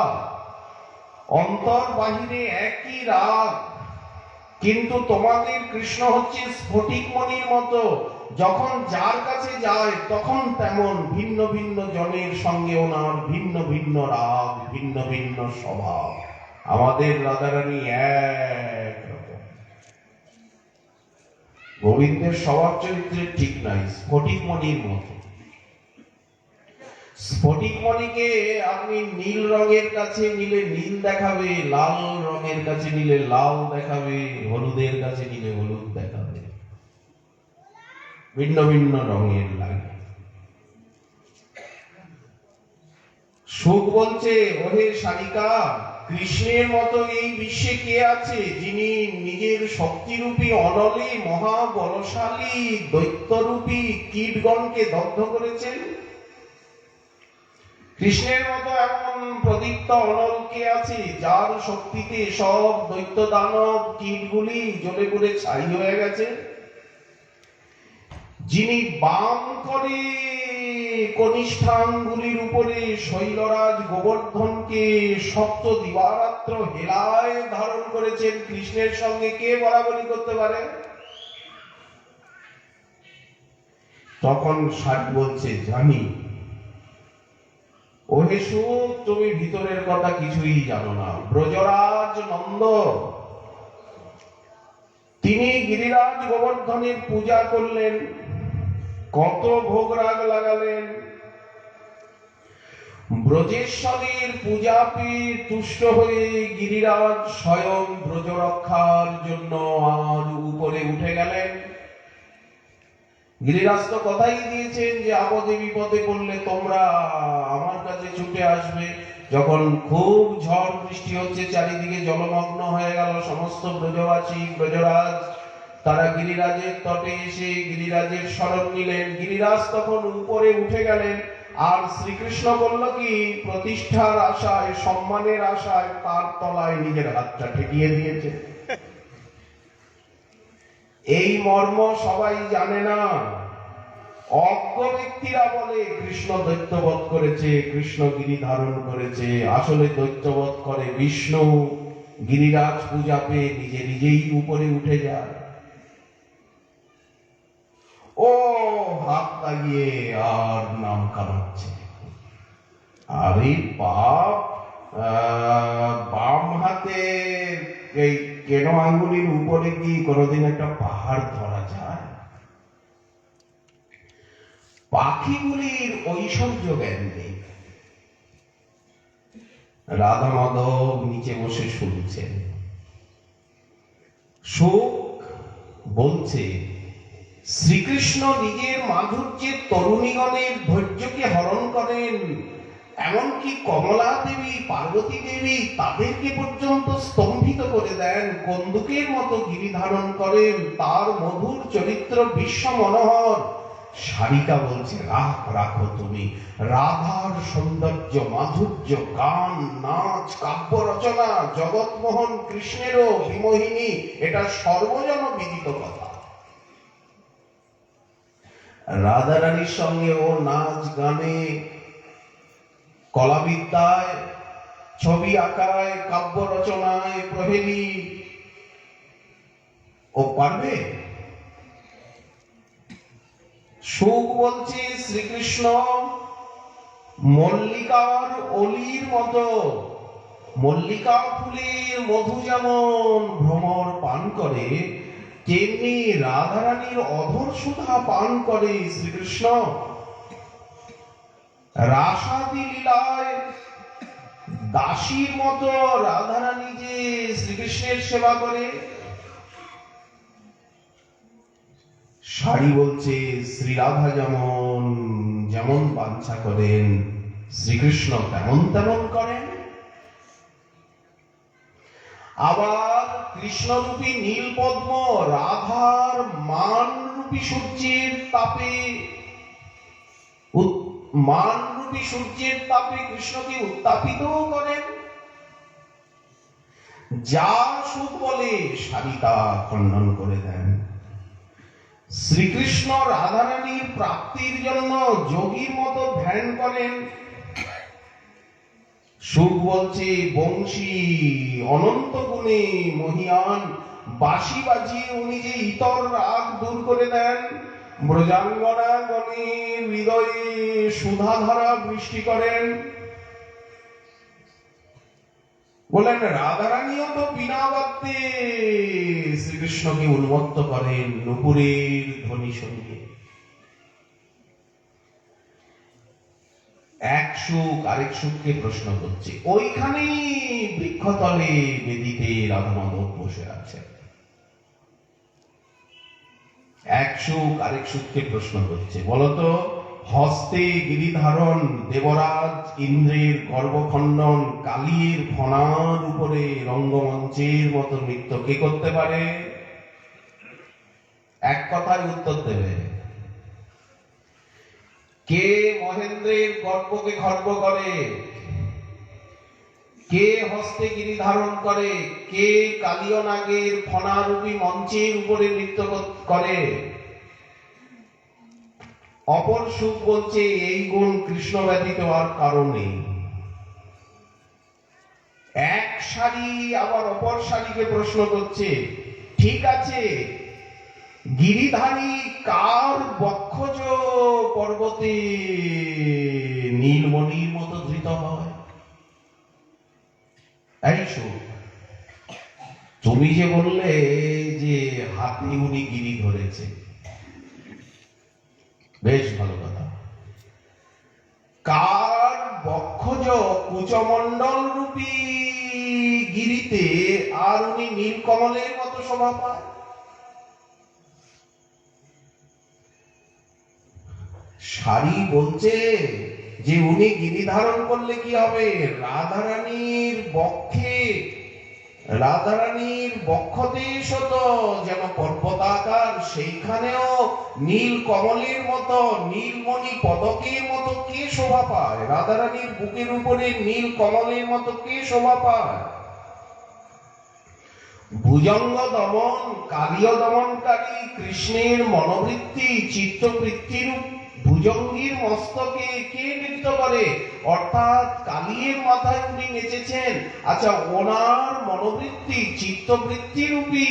অন্তর বাহিরে একই রাগ। কিন্তু তোমাদের কৃষ্ণ হচ্ছে স্ফটিক মণির মতো, যখন যার কাছে যায় তখন তেমন। ভিন্ন ভিন্ন জনের সঙ্গে ওনার ভিন্ন ভিন্ন রাগ, ভিন্ন ভিন্ন স্বভাব। আমাদের রাধারানী এক রকম। গোবিন্দের স্বভাব চরিত্রে ঠিক নাই, স্ফটিক মণির মতো। স্ফটিক মণিকে আপনি নীল রঙের কাছে নিলে নীল দেখাবে, লাল রঙের কাছে নিলে লাল দেখাবে, হলুদের কাছে নিলে হলুদ দেখাবে, ভিন্ন ভিন্ন রঙের লাগে। সুখ বলছে ওহে শালিকা, কৃষ্ণের মতো এই বিশ্বে কে আছে যিনি নিজের শক্তিরূপী অনলে মহাবলশালী দৈত্যরূপী কীটগণকে দগ্ধ করেছেন? কৃষ্ণের মতো এমন প্রদীপ্ত অনল কে আছে যার শক্তিতে সব দৈত্য দানব কীটগুলি জ্বলে পুড়ে ছাই হয়ে গেছে? যিনি বাম করে কনিষ্ঠাঙ্গুলির উপরে শৈলরাজ গোবর্ধনকে সপ্ত দিবারাত্র হেলায় ধারণ করেছেন, কৃষ্ণের সঙ্গে কে বরাবরি করতে পারে? তখন সারি বলছে জানি। ওহে সুখ, তুমি ভিতরের কথা কিছুই জানো না। ব্রজরাজ নন্দ তিনি গিরিরাজ গোবর্ধনের পূজা করলেন, কত ভোগ রাগ লাগালেন। ব্রজেশ্বরীর পূজা পেয়ে তুষ্ট হয়ে গিরিরাজ স্বয়ং ব্রজ রক্ষার জন্য আর উপরে উঠে গেলেন। গিরিরাজ তো কথাই দিয়েছেন যে আপদে বিপদে পড়লে তোমরা আমার কাছে ছুটে আসবে। যখন খুব ঝড় বৃষ্টি হচ্ছে, চারিদিকে জলমগ্ন হয়ে গেল সমস্ত ব্রজবাসী, ব্রজরাজ, তারা গিরিরাজের তটে এসে গিরিরাজের শরণ নিলেন। গিরিরাজ তখন উপরে উঠে গেলেন আর শ্রীকৃষ্ণ বলল কি, প্রতিষ্ঠার আশায়, সম্মানের আশায় তার তলায় নিজের হাতটা ঠেকিয়ে দিয়েছে। এই মর্ম সবাই জানে না। অজ্ঞ ব্যক্তিরা বলে কৃষ্ণ দৈত্যবধ করেছে, কৃষ্ণ গিরি ধারণ করেছে। আসলে দৈত্যবধ করে বিষ্ণু। গিরিরাজ পূজা পেয়ে নিজে নিজেই উপরে উঠে যায়। ও হাত লাগিয়ে আর নাম কামাচ্ছে। আরে বাপ, বাম হাতে এই কেন আঙ্গুলির উপরে কি কোনোদিন একটা পাহাড় ধরা যায়? পাখিগুলির ঐশ্বর্য জ্ঞান নেই। রাধা মাধব নিচে বসে শুনছেন। শোক বলছে, শ্রীকৃষ্ণ নিজের মাধুর্যের তরুণীগণের ধৈর্যকে হরণ করেন, এমনকি কমলা দেবী, পার্বতী দেবী তাদেরকে পর্যন্ত স্তম্ভিত করে দেন, কন্দুকের মতো গিরি ধারণ করেন। তার মধুর চরিত্র বিশ্ব মনোহর। সারিকা বলছে, রাখো তুমি। রাধার সৌন্দর্য, মাধুর্য, গান, নাচ, কাব্য রচনা, জগৎমোহন কৃষ্ণেরও বিমোহিনী, এটা সর্বজন বিদিত কথা। রাধা রানীর সঙ্গে ও নাচ গানে, কলাবিদ্যায়, ছবি আঁকায়, কাব্য রচনায় প্রহেলী ও পারবে? সুখ বলছে, শ্রীকৃষ্ণ মল্লিকার অলির মতো, মল্লিকা ফুলের মধু যেমন ভ্রমর পান করে, তেমনি রাধারানীর অধর সুধা পান করে শ্রীকৃষ্ণ। রাসাদি লীলায় দাসীর মতো রাধারানী যে শ্রীকৃষ্ণের সেবা করে। সারি বলছে, শ্রী রাধা যেমন যেমন বাঞ্ছা করেন, শ্রীকৃষ্ণ তেমন তেমন করেন। আবার কৃষ্ণরূপী নীল পদ্ম রাধার মানরূপী সূর্যের তাপে, মানরূপী সূর্যের তাপে কৃষ্ণকে উত্তাপিত করেন। যা সুখ বলে সারি তা খণ্ডন করে দেন। শ্রীকৃষ্ণ রাধারানীর প্রাপ্তির জন্য যোগীর মতো ধ্যান করেন। সুখ বলছে, বংশী অনন্ত গুণে মহিয়ান, বাঁশি বাজিয়ে উনি যে ইতর রাগ দূর করে দেন। ব্রজাঙ্গনা গণের হৃদয়ে সুধাধারা বৃষ্টি করেন। বলেন, রাধারানীও তো বিনা বাদ্যে শ্রীকৃষ্ণকে উন্মত্ত করেন নুপুরের ধ্বনি শুনিয়ে। এক সুখ আরেক সুখকে প্রশ্ন করছে। ওইখানেই বৃক্ষতলে বেদিতে রাধা মাধব বসে আছে। এক সুখ আরেক সুখকে প্রশ্ন করছে, বলতো, হস্তে গিরিধারণ, দেবরাজ ইন্দ্রের গর্ভখণ্ডন, কালির ফণার উপরে রঙ্গমঞ্চের মতো নৃত্য কে করতে পারে? এক কথায় উত্তর দেবে। কে মহেন্দ্রের গর্ভকে খর্ব করে? কে হস্তে গিরি ধারণ করে? কে কালীয় নাগের ফণারূপী মঞ্চের উপরে নৃত্য করে? অপর সুখ বলছে, এই গুণ কৃষ্ণ ব্যতীত আর কারো নেই। এক সারি আবার অপর সারিকে প্রশ্ন করছে, ঠিক আছে, গিরিধারী কার বক্ষজ পর্বতে নীলমণির মতো ধৃত হয়? এই সুখ, তুমি যে বললে যে হাতে উনি গিরি ধরেছে, বেশ ভালো কথা। কার বক্ষজ কুচমণ্ডল রূপী গিরিতে আর উনি নীলকমলের মতো শোভা পায়? সারি বলছে যে উনি গিরি ধারণ করলে কি হবে? রাধারানীর বক্ষে রাধারানীর বক্ষদেশ তো যেন পর্বতাকার, সেইখানেও নীল কমলের মতো, নীলমণি পদকের মতো কে শোভা পায়? রাধারানীর বুকের উপরে নীল কমলের মতো কে শোভা পায়? ভুজঙ্গ দমন, কালীয় দমনকারী কৃষ্ণের মনোবৃত্তি, চিত্তবৃত্তির ভুজঙ্গীর মস্তকে কে নৃত্য করে? অর্থাৎ কালীর মাথায় উনি নেচেছেন। আচ্ছা, ওনার মনোবৃত্তি, চিত্তবৃত্তি রূপী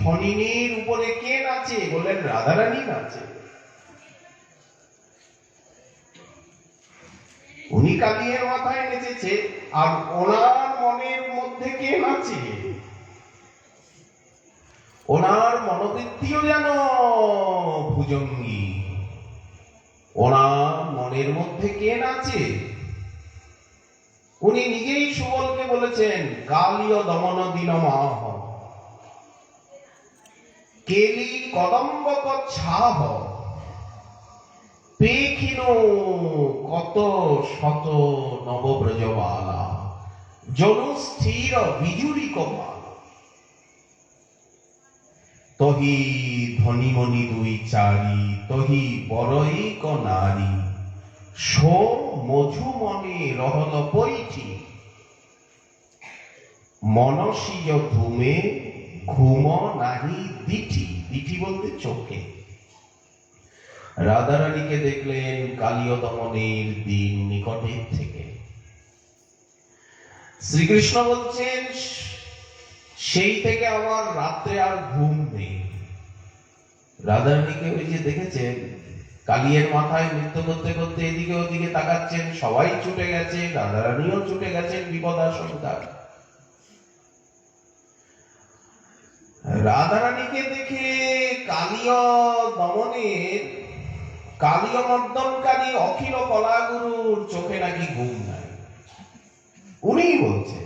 ফণিনীর উপরে কে নাচে? বললেন রাধারানী নাচে। উনি কালীর মাথায় নেচেছে, আর ওনার মনের মধ্যে কে নাচে? ওনার মনোবৃত্তিও যেন ভুজঙ্গী। ওনার মনের মধ্যে কে নাচে? উনি নিজেই সুবলকে বলেছেন, কালীয় দমন দিন মাহ কেলি কদম্ব ছাহ পেখিন কত শত নবব্রজবালা জনু স্থির বিজুরি কপাল তহি ধনিমণি দুই চারি তহি বরৈক নারী সো মধু মনে রহল পৈঠি মনসীয় ধুমে ঘুম নাহি দিঠি। দিঠি বলতে চোখে। রাধারানীকে দেখলেন কালীয় দমনের দিন নিকটের থেকে। শ্রীকৃষ্ণ বলছেন, সেই থেকে আমার রাত্রে আর ঘুম নেই। রাধারানীকে ওই যে দেখেছেন, কালিয়ের মাথায় নৃত্য করতে করতে এদিকে ওদিকে তাকাচ্ছেন, সবাই ছুটে গেছে, রাধারানীও ছুটে গেছেন বিপদাশঙ্কায়। রাধারানীকে দেখে কালীয় দমনের, কালীয় মর্দনকারী অখিল কলাগুরুর চোখে নাকি ঘুম নাই। উনিই বলছেন।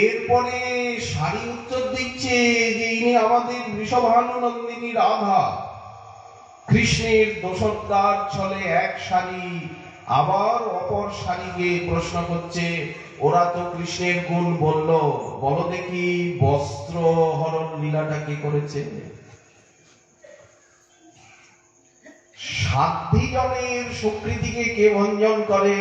এরপরে শাড়ি উত্তর দিচ্ছে যে ইনি আমাদের বৃষভানুনন্দিনী রাধা। কৃষ্ণের দোষোদ্গার ছলে এক শাড়ি আবার অপর শাড়িকে প্রশ্ন করছে, ওরা তো কৃষ্ণের গুণ বলল, বলো দেখি বস্ত্র হরণ লীলাটা কে করেছে? সাধ্বী জনের সুকৃতিকে কে ভঞ্জন করে?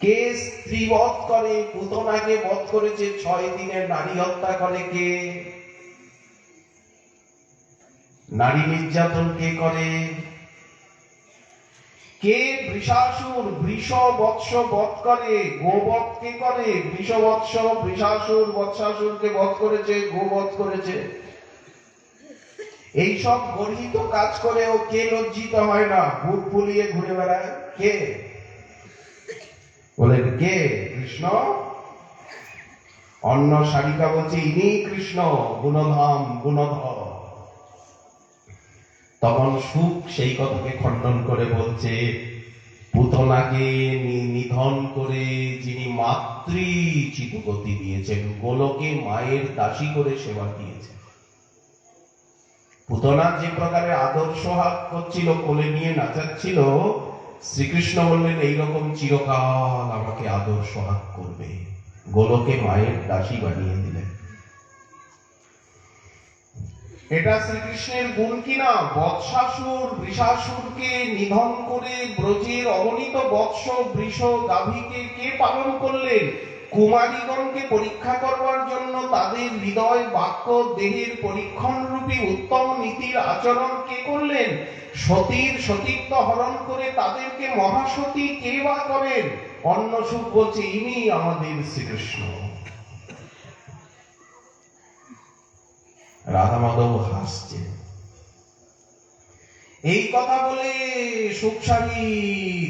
কে স্ত্রী বধ করে? পুতনাকে বধ করেছে, 6 দিনের নারী হত্যা করে কে? নারী নির্যাতন কে করে? কে বৃষাসুর বৃষ বৎস বধ করে? গোবধ কে করে? বৃষ বৎস বৃষাসুর বৎসাসুরকে বধ করেছে, গোবধ করেছে। এইসব গর্হিত কাজ করেও কে লজ্জিত হয় না? বুক ফুলিয়ে ঘুরে বেড়ায় কে? বলেন কে? কৃষ্ণ। অন্য শারিকা বলছে ইনি কৃষ্ণ, গুণধাম গুণধর। তখন সুখ সেই কথাকে খণ্ডন করে বলছে, পুতনাকে নিধন করে যিনি মাতৃ চিতুগতি দিয়েছেন, গোলকে মায়ের দাসী করে সেবা দিয়েছেন। পুতনা যে প্রকারে আদর সোহাগ করছিল, কোলে নিয়ে নাচাচ্ছিল, শ্রীকৃষ্ণ বললেন এইরকম চিরকাল আমাকে আদর সোহাগ করবে। গোলকে মায়ের দাসী বানিয়ে দিলেন। এটা শ্রীকৃষ্ণের গুণ কিনা? বৎসাসুর বৃষাসুরকে নিধন করে ব্রজের অগণিত বৎস বৃষ গাভীকে কে পালন করলেন? কুমারীগণকে পরীক্ষা করবার জন্য তাদের হৃদয় বাক্য দেহের পরীক্ষণ রূপী উত্তম নীতির আচরণ কে করলেন? সতীর সতীত্ব হরণ করে তাদেরকে মহাসতী কে বা করেন? অন্য সুখ বলছে ইনি আমাদের শ্রীকৃষ্ণ। রাধা মাধব হাসছে। এই কথা বলে সুখসারী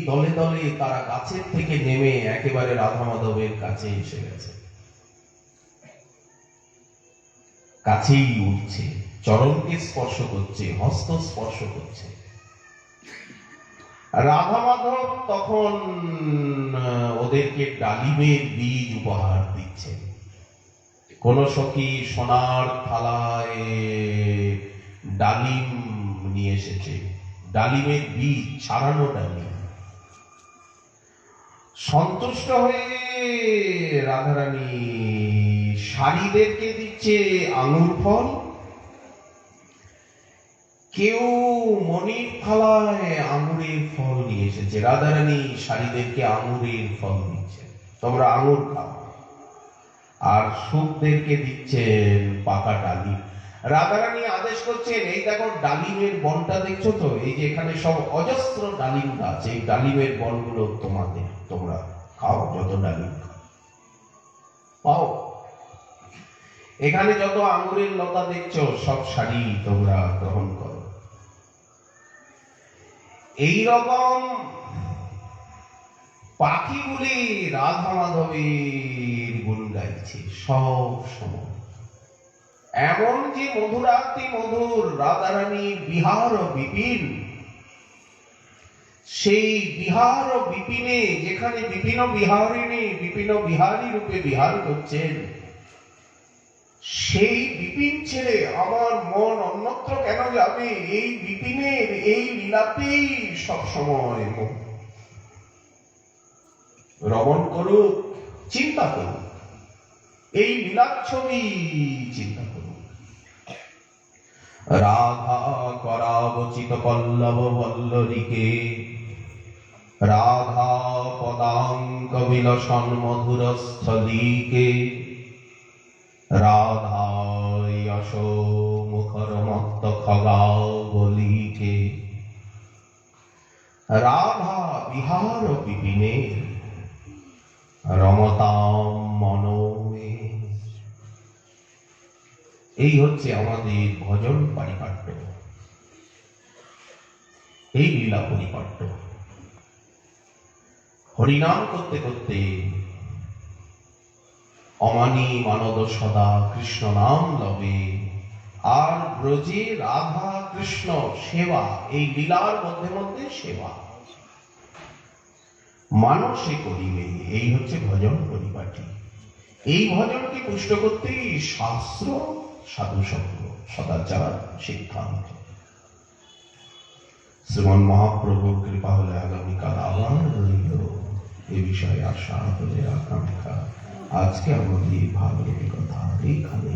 দলে দলে তারা গাছের থেকে নেমে একেবারে রাধা মাধবের কাছে এসে গেছে। কাছেই উঠছে, চরণকে স্পর্শ করছে, হস্ত স্পর্শ করছে। রাধা মাধব তখন ওদেরকে ডালিমের বীজ উপহার দিচ্ছেন। কোন সখী সোনার থালায় ডালিম নিয়ে এসেছে, ডালিমের বীজ, ছাড়ানো ডালিম। সন্তুষ্ট হয়ে রাধারানী শাড়িদেরকে দিচ্ছে আঙুর ফল, কেউ মনির থালায় আঙুরের ফল নিয়ে এসেছে। রাধারানী শাড়িদেরকে আঙুরের ফল দিচ্ছে, তোমরা আঙুর খাও। আর সুখদেরকে দিচ্ছেন পাকা ডালিম। রাধারানী আদেশ করছেন, এই দেখো ডালিমের বনটা দেখছো তো, এই যে এখানে সব অজস্র ডালিম গাছ, এই ডালিমের বনগুলো তোমাদের, তোমরা খাও, যত ডালিম পাও। এখানে যত আঙুরের লতা দেখছো সব শাড়ি তোমরা গ্রহণ করো। এই রকম পাখিগুলি রাধা মাধবের গুণ গাইছে সব সময়। এমন যে মধুরাতি মধুর রাধারানী বিহার ও বিপিন, সেই বিহার ও বিপিনে যেখানে বিপিন বিহারিণী বিপিন বিহারী রূপে বিহার করছেন, সেই বিপিন ছেড়ে আমার মন অন্যত্র কেন যাবে? এই বিপিনের এই লীলাতেই সবসময় রমণ করুক, চিন্তা করুক, এই লীলার ছবি চিন্তা করুক। রাধা করাবচিত পল্লব বল্লরীকে, রাধা পদাঙ্ক বিলসন মধুর স্থলীকে, রাধা যশ মুখর মত্ত খগাবলীকে, রাধা বিহার বিপিনে রমতাম মনোমে। এই হচ্ছে আমাদের ভজন পারিপাট্য, এই লীলা পরিপাট্য। হরিনাম করতে করতে অমানি মানদ সদা কৃষ্ণ নাম লবে, আর ব্রজে রাধা কৃষ্ণ সেবা, এই লীলার মধ্যে মধ্যে সেবা মানুষে করিবে। এই হচ্ছে ভজন পরিপাটি। এই ভজনকে পুষ্ট করতেই শাস্ত্র, সাধু সঙ্গ, সদাচার, সিদ্ধান্ত। শ্রীমন মহাপ্রভুর কৃপা হলে আগামীকাল আবার রইল এ বিষয়ে আশা হলে আকাঙ্ক্ষা। আজকে আমাদের ভাগবত কথা এইখানে